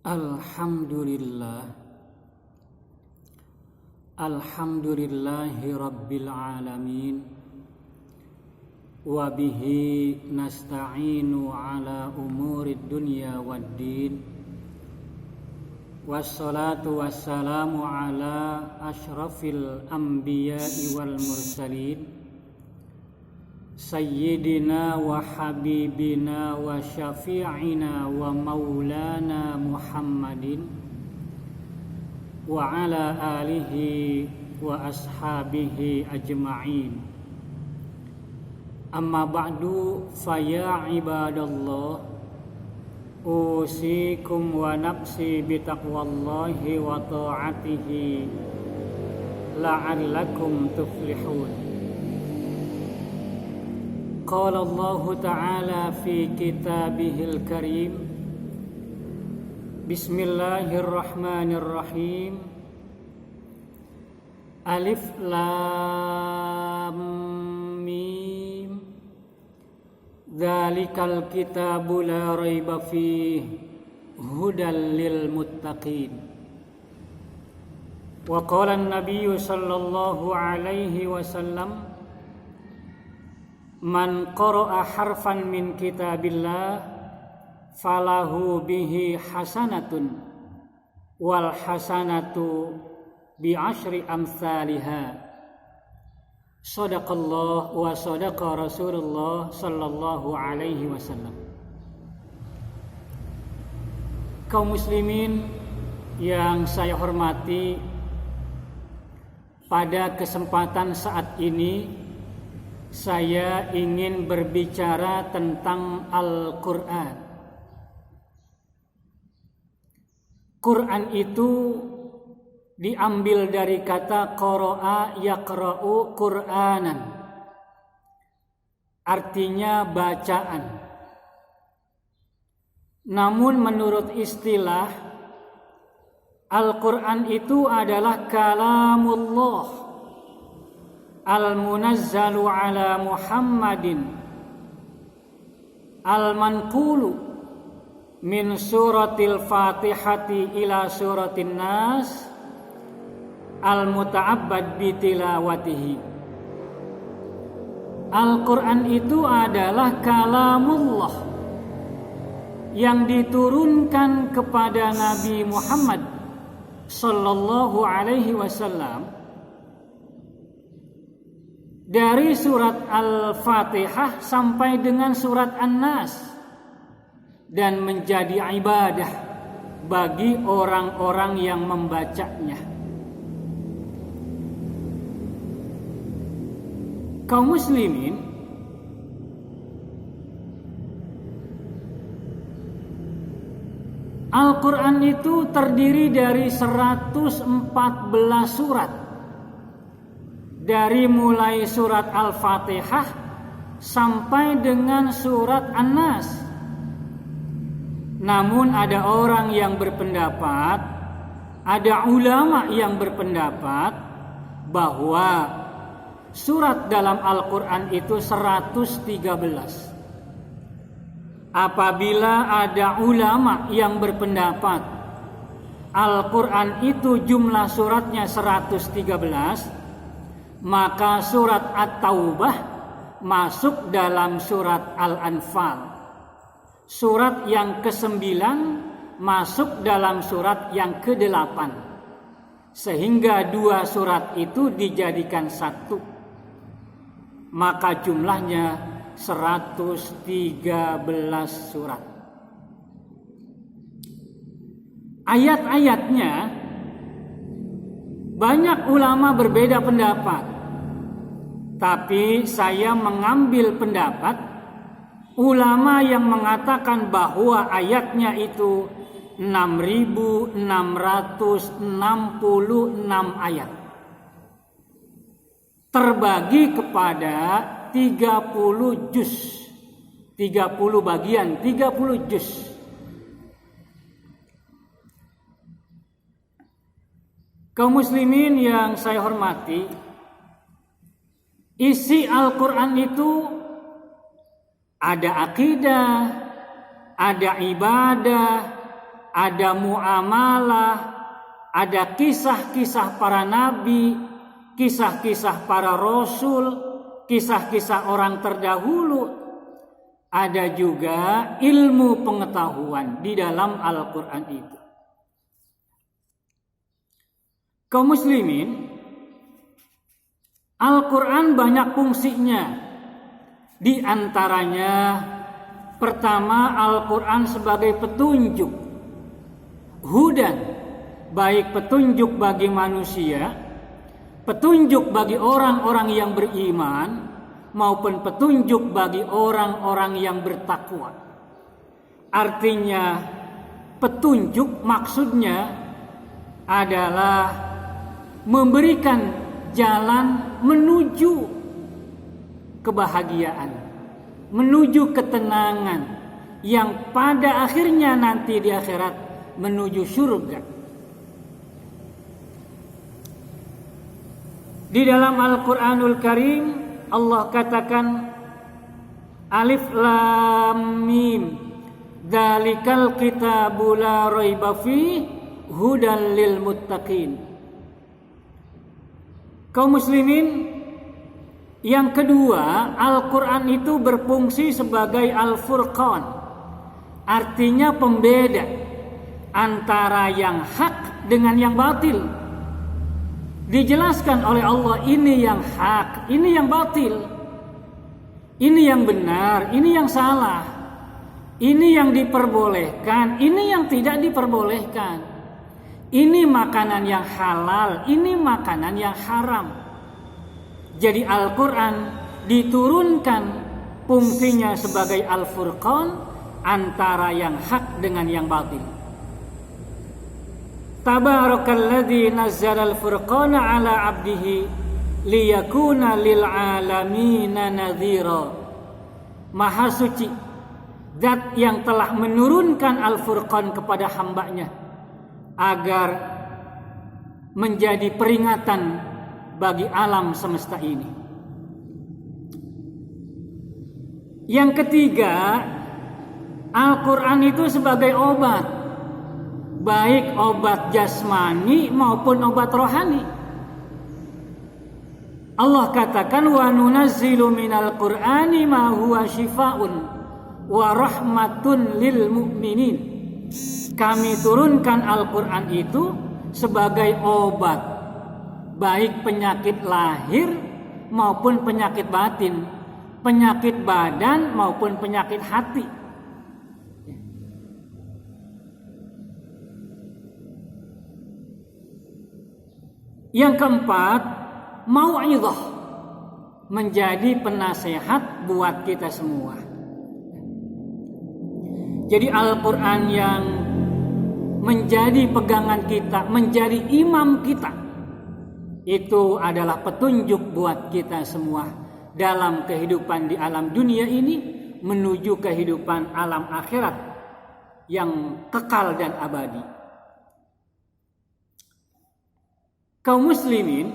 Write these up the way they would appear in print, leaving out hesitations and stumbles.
Alhamdulillahi Rabbil Alamin. Wa bihi nasta'inu ala umurid dunya waddin. Wassalatu wassalamu ala ashrafil anbiya'i wal mursalin, Sayyidina wa habibina wa syafi'ina wa maulana Muhammadin wa ala alihi wa ashabihi ajma'in. Amma ba'du, faya ibadallah, usikum wa nafsi bitaqwallahi wa ta'atihi la'allakum tuflihun. Qala Allah Ta'ala fi kitabihil karim, Bismillahirrahmanirrahim. Alif Lam Mim. Dzalikal kitabu la raiba fihi hudal lil muttaqin. Wa qala an-nabiyyu sallallahu alaihi wasallam, man qara'a harfan min kitabillah falahu bihi hasanatun wal hasanatu bi asyri amsalihha. Shadaqallah wa shadaqa Rasulullah sallallahu alaihi wasallam. Kaum muslimin yang saya hormati, pada kesempatan saat ini saya ingin berbicara tentang Al-Quran. Quran itu diambil dari kata qara'a yaqra'u Qur'anan, artinya bacaan. Namun menurut istilah, Al-Quran itu adalah kalamullah al-munazzalu ala Muhammadin al-manqulu min suratil Fatihati ila suratin Nas al-muta'abbad bitilawatihi. Al-Quran itu adalah kalamullah yang diturunkan kepada Nabi Muhammad sallallahu alaihi wasallam dari surat Al-Fatihah sampai dengan surat An-Nas, dan menjadi ibadah bagi orang-orang yang membacanya. Kaum muslimin, Al-Quran itu terdiri dari 114 surat. Dari mulai surat Al-Fatihah sampai dengan surat An-Nas. Namun ada orang yang berpendapat, ada ulama yang berpendapat bahwa surat dalam Al-Quran itu 113. Apabila ada ulama yang berpendapat Al-Quran itu jumlah suratnya 113, maka surat At-Taubah masuk dalam surat Al-Anfal. Surat yang ke-9 masuk dalam surat yang ke-8. Sehingga dua surat itu dijadikan satu. Maka jumlahnya 113 surat. Ayat-ayatnya banyak ulama berbeda pendapat. Tapi saya mengambil pendapat ulama yang mengatakan bahwa ayatnya itu 6.666 ayat. Terbagi kepada 30 juz. 30 bagian, 30 juz. Kaum muslimin yang saya hormati, isi Al-Quran itu ada akidah, ada ibadah, ada muamalah, ada kisah-kisah para nabi, kisah-kisah para rasul, kisah-kisah orang terdahulu. Ada juga ilmu pengetahuan di dalam Al-Quran itu. Kaum muslimin, Al-Quran banyak fungsinya. Di antaranya, pertama, Al-Quran sebagai petunjuk. Hudan, baik petunjuk bagi manusia, petunjuk bagi orang-orang yang beriman, maupun petunjuk bagi orang-orang yang bertakwa. Artinya, petunjuk maksudnya adalah memberikan jalan menuju kebahagiaan, menuju ketenangan yang pada akhirnya nanti di akhirat menuju surga. Di dalam Al-Quranul Karim Allah katakan Alif Lam Mim Dzalikal kitabu la raiba fi hudan lil muttaqin. Kaum muslimin, yang kedua, Al-Quran itu berfungsi sebagai Al-Furqan, artinya pembeda antara yang hak dengan yang batil. Dijelaskan oleh Allah, ini yang hak, ini yang batil, ini yang benar, ini yang salah, ini yang diperbolehkan, ini yang tidak diperbolehkan. Ini makanan yang halal, ini makanan yang haram. Jadi Al-Quran diturunkan fungsinya sebagai Al-Furqan antara yang hak dengan yang batil. Tabarakalladzi nazzala al-furqana ala 'abdihi liyakuna lil 'alamina nadhira. Maha suci Zat yang telah menurunkan Al-Furqan kepada hambanya agar menjadi peringatan bagi alam semesta ini. Yang ketiga, Al-Quran itu sebagai obat, baik obat jasmani maupun obat rohani. Allah katakan, wa nunazzilu minal Qur'ani ma huwa shifaa'un wa rahmatun lil mu'minin. Kami turunkan Al-Quran itu sebagai obat, baik penyakit lahir maupun penyakit batin, penyakit badan maupun penyakit hati. Yang keempat, mau'izah, menjadi penasehat buat kita semua. Jadi Al-Quran yang menjadi pegangan kita, menjadi imam kita, itu adalah petunjuk buat kita semua dalam kehidupan di alam dunia ini menuju kehidupan alam akhirat yang kekal dan abadi. Kaum muslimin,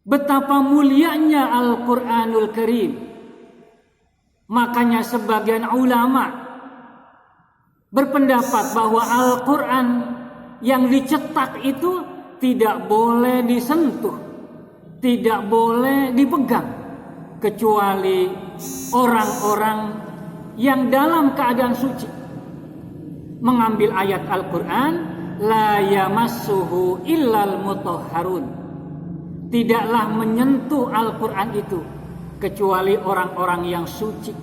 betapa mulianya Al-Quranul Karim. Makanya sebagian ulama berpendapat bahwa Al-Quran yang dicetak itu tidak boleh disentuh, tidak boleh dipegang, kecuali orang-orang yang dalam keadaan suci. Mengambil ayat Al-Quran, la yamassuhu illal mutahharun, tidaklah menyentuh Al-Quran itu kecuali orang-orang yang suci.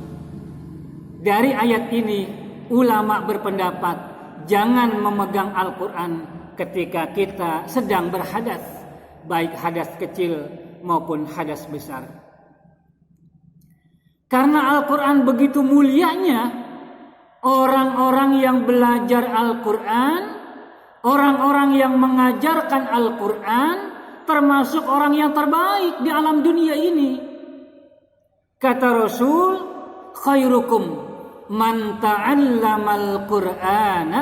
Dari ayat ini ulama berpendapat jangan memegang Al-Quran ketika kita sedang berhadas, baik hadas kecil maupun hadas besar. Karena Al-Quran begitu mulianya, orang-orang yang belajar Al-Quran, orang-orang yang mengajarkan Al-Quran, termasuk orang yang terbaik di alam dunia ini. Kata Rasul, khairukum man ta'allamal Qur'ana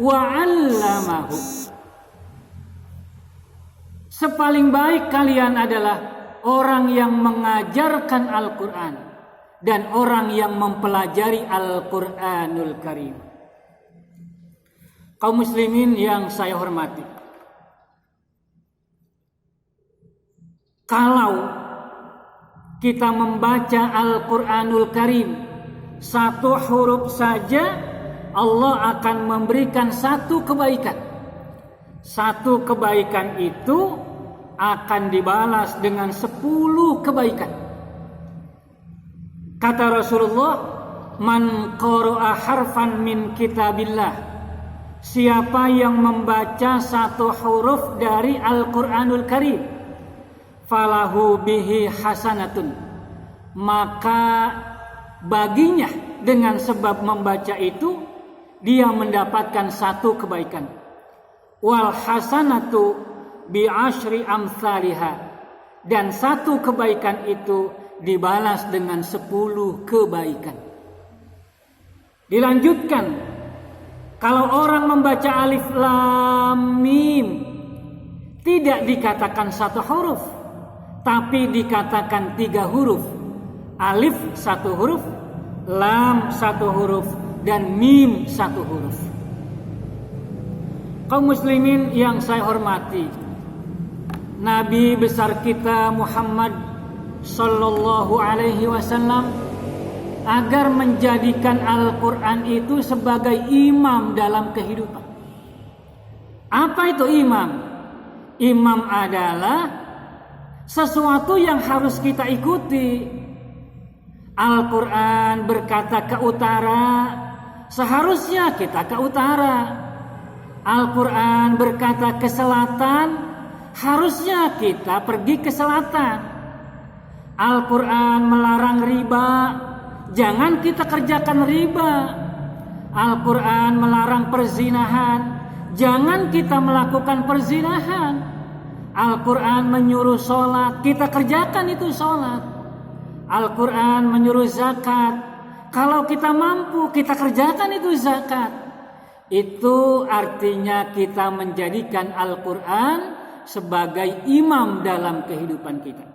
wa 'allamahu. Sepaling baik kalian adalah orang yang mengajarkan Al-Quran dan orang yang mempelajari Al-Quranul Karim. Kaum muslimin yang saya hormati, kalau kita membaca Al-Quranul Karim satu huruf saja, Allah akan memberikan satu kebaikan. Satu kebaikan itu akan dibalas dengan 10 kebaikan. Kata Rasulullah, man qara'a harfan min kitabillah, siapa yang membaca satu huruf dari Al-Quranul Karim, falahu bihi hasanatun, maka baginya dengan sebab membaca itu dia mendapatkan satu kebaikan. Wal hasanatu bi asyri amsalihha, dan satu kebaikan itu dibalas dengan 10 kebaikan. Dilanjutkan, kalau orang membaca alif lam mim tidak dikatakan satu huruf, tapi dikatakan 3 huruf. Alif 1 huruf, lam 1 huruf, dan mim 1 huruf. Kaum muslimin yang saya hormati, Nabi besar kita Muhammad sallallahu alaihi wasallam agar menjadikan Al-Quran itu sebagai imam dalam kehidupan. Apa itu imam? Imam adalah sesuatu yang harus kita ikuti. Al-Quran berkata ke utara, seharusnya kita ke utara. Al-Quran berkata ke selatan, harusnya kita pergi ke selatan. Al-Quran melarang riba, jangan kita kerjakan riba. Al-Quran melarang perzinahan, jangan kita melakukan perzinahan. Al-Quran menyuruh sholat, kita kerjakan itu sholat. Al-Quran menyuruh zakat, kalau kita mampu kita kerjakan itu zakat. Itu artinya kita menjadikan Al-Quran sebagai imam dalam kehidupan kita.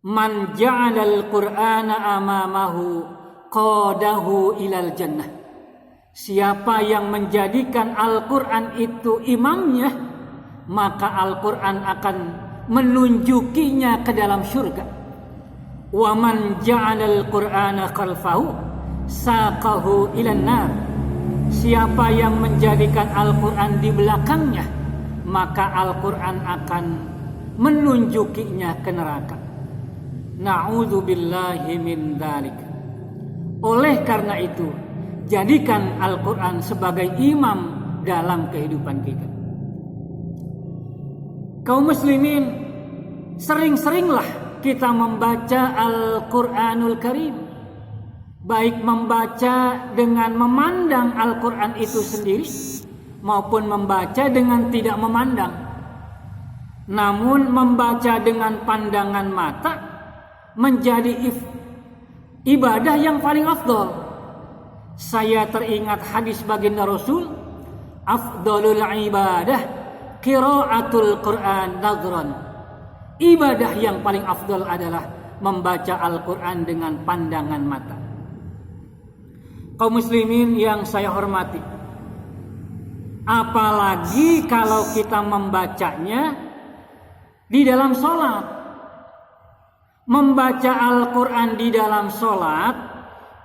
Man ja'alal Qur'ana amamahu qadahu ilal jannah. Siapa yang menjadikan Al-Quran itu imamnya, maka Al-Quran akan menunjukinya ke dalam surga. Wa man ja'alal Qur'ana khalfahu saqahu ilan nar. Siapa yang menjadikan Al-Quran di belakangnya, maka Al-Quran akan menunjukinya ke neraka. Na'udzubillahi min dzalik. Oleh karena itu, jadikan Al-Quran sebagai imam dalam kehidupan kita. Kaum muslimin, sering-seringlah kita membaca Al-Quranul Karim, baik membaca dengan memandang Al-Quran itu sendiri maupun membaca dengan tidak memandang. Namun membaca dengan pandangan mata menjadi ibadah yang paling afdol. Saya teringat hadis baginda Rasul, afdalul ibadah qiraatul Quran nadhran. Ibadah yang paling afdal adalah membaca Al-Quran dengan pandangan mata. Kaum muslimin yang saya hormati, apalagi kalau kita membacanya di dalam sholat. Membaca Al-Quran di dalam sholat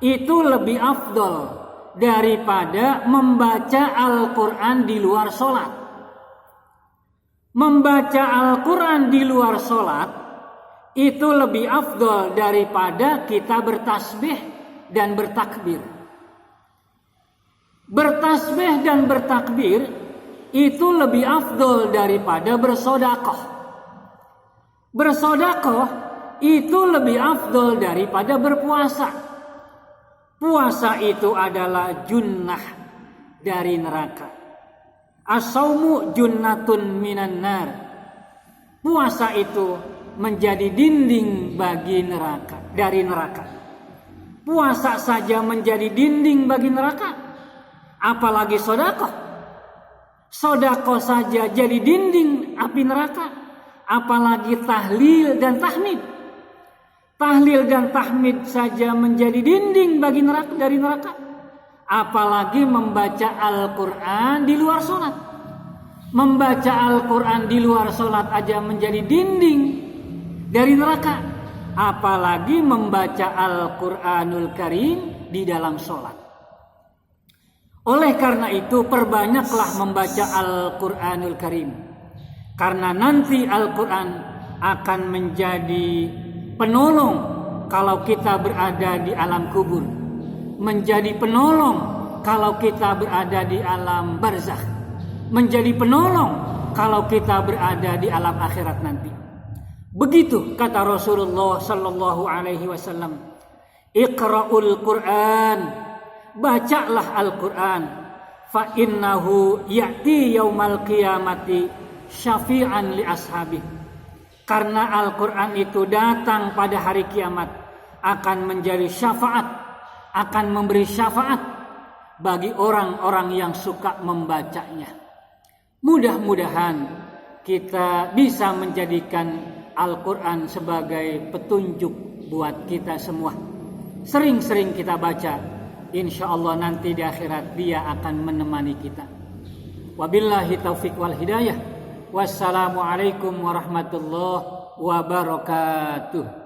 itu lebih afdal daripada membaca Al-Quran di luar sholat. Membaca Al-Quran di luar sholat itu lebih afdal daripada kita bertasbih dan bertakbir. Bertasbih dan bertakbir itu lebih afdal daripada bersodakoh. Bersodakoh itu lebih afdal daripada berpuasa. Puasa itu adalah junnah dari neraka. As-saumu junnatun minan nar. Puasa itu menjadi dinding bagi neraka, dari neraka. Puasa saja menjadi dinding bagi neraka, apalagi sedekah. Sedekah saja jadi dinding api neraka, apalagi tahlil dan tahmid. Tahlil dan tahmid saja menjadi dinding bagi neraka, dari neraka, Apalagi membaca Al-Quran di luar sholat. Membaca Al-Quran di luar sholat aja menjadi dinding dari neraka. Apalagi membaca Al-Quranul Karim di dalam sholat. Oleh karena itu perbanyaklah membaca Al-Quranul Karim. Karena nanti Al-Quran akan menjadi penolong kalau kita berada di alam kubur. Menjadi penolong kalau kita berada di alam barzakh. Menjadi penolong kalau kita berada di alam akhirat nanti. Begitu kata Rasulullah sallallahu alaihi wasallam. Iqra'ul Qur'an, bacalah Al-Qur'an, fa innahu ya'ti yaumal qiyamati syafi'an li ashabi. Karena Al-Qur'an itu datang pada hari kiamat akan menjadi syafaat, akan memberi syafaat bagi orang-orang yang suka membacanya. Mudah-mudahan kita bisa menjadikan Al-Quran sebagai petunjuk buat kita semua. Sering-sering kita baca, insya Allah nanti di akhirat dia akan menemani kita. Wabillahi taufiq wal hidayah. Wassalamualaikum warahmatullahi wabarakatuh.